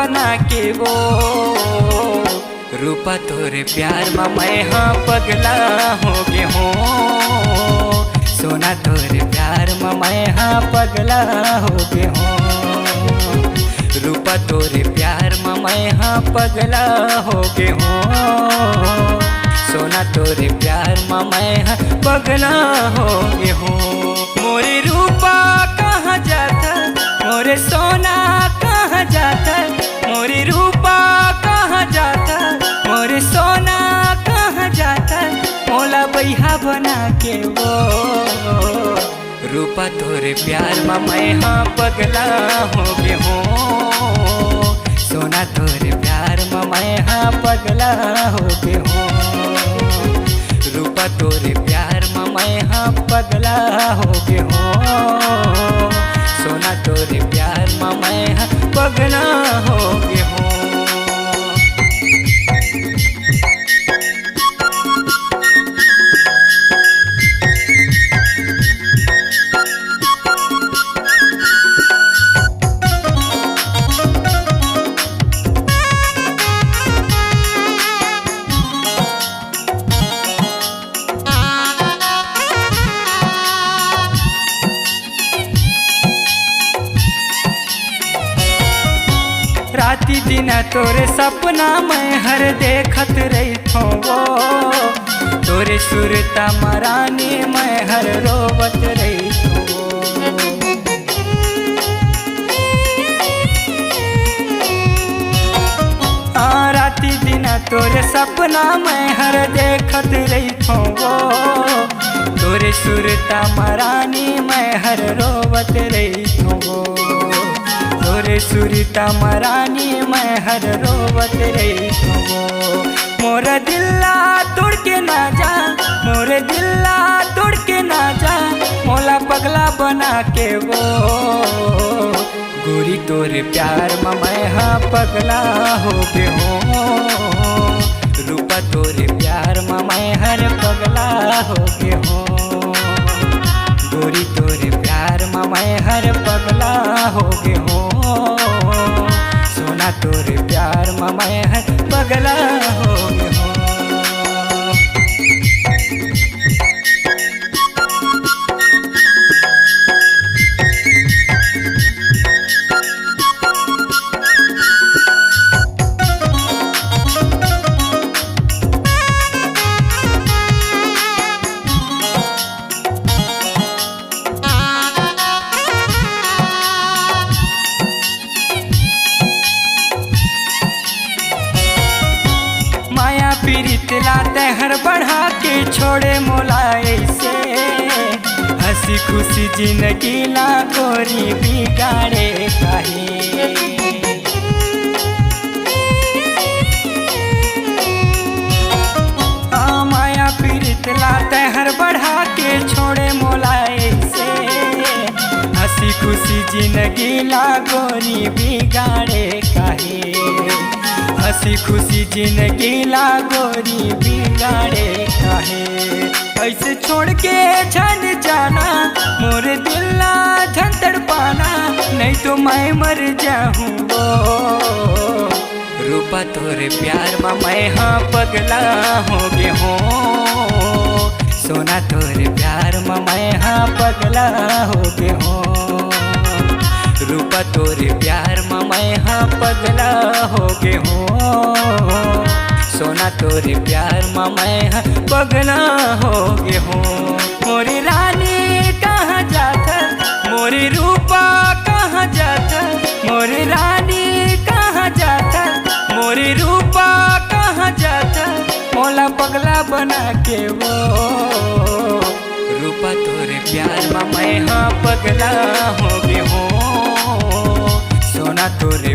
बना के वो रूपा तोरे प्यार में मैं हाँ पगला हो गे हो। सोना तोरे प्यार में मैं हाँ पगला हो गे हो। रूपा तोरे प्यार में मैं हाँ पगला हो गे हो। सोना तोरे प्यार में मैं हाँ पगला हो गे हो। मोरे रूपा कहाँ जाता, मोरे सोना कहाँ जाता, मोरे रूपा कहाँ जाता, मोरे सोना कहाँ जाता, मोला बैहा बना के वो रूपा तोरे प्यार में मैं हाँ पगला हो गे हो। सोना तोरे प्यार में मैं हाँ पगला हो गे हो। रूपा तोरे प्यार में मैं हाँ पगला हो गे हो। सोना तोरे प्यार में मैं हाँ पगला हो गे हो। राती दिन तोरे सपना मैं हर देखत रही थो वो। तोरे सुरता मरानी मैं हर रोवत रही थो। राती दिन तोरे सपना मैं हर देखत रही थो वो। तोरे सुरता मरानी मैं हर रोवत रही थो वो। तोरे सुरता मरानी मैं हर रोवत रही थो। मोर दिल्ला तोड़ के ना जा, मोर दिल्ला तोड़ के ना जा, मोला पगला बना के वो गोरी तोरे प्यार में मैं हाँ पगला हो गे हो। रूपा तोरे प्यार में मैं हर पगला हो गे हो। गोरी तोरे प्यार में मैं हर पगला हो गे हो। सोना तोरे प्यार में मैं हर पगला हो गे हो। पीरित लाते हर बढ़ा के छोड़े मोलाए से। हंसी खुशी जिंदगी ला गोरी बिगाड़े काहे। माया पीरित लाते हर बढ़ा के छोड़े मोलाए से। हंसी खुशी जिंदगी ला गोरी बिगाड़े काहे। हंसी खुशी जिंदगी ला गोरी बिगाड़े काहे। ऐसे छोड़ के छन जाना, मोर दिल्ला झन तड़पाना, नहीं तो मैं मर जाऊँ वो। रूपा तोरे प्यार में मैं हाँ पगला हो गे हो। सोना तोरे प्यार में मैं हाँ पगला हो गे हो। रूपा तोरे प्यार में मैं हाँ पगला हो गे हो। सोना तोरे प्यार में मैं हाँ पगला हो गे हो। मोरी रानी कहाँ जाता, मोरी रूपा कहाँ जाता, मोरी रानी कहाँ जाता, मोरी रूपा कहाँ जाता, मोला पगला बना के वो रूपा तोरे प्यार में मैं हाँ पगला हो गे हो। सोना तोरे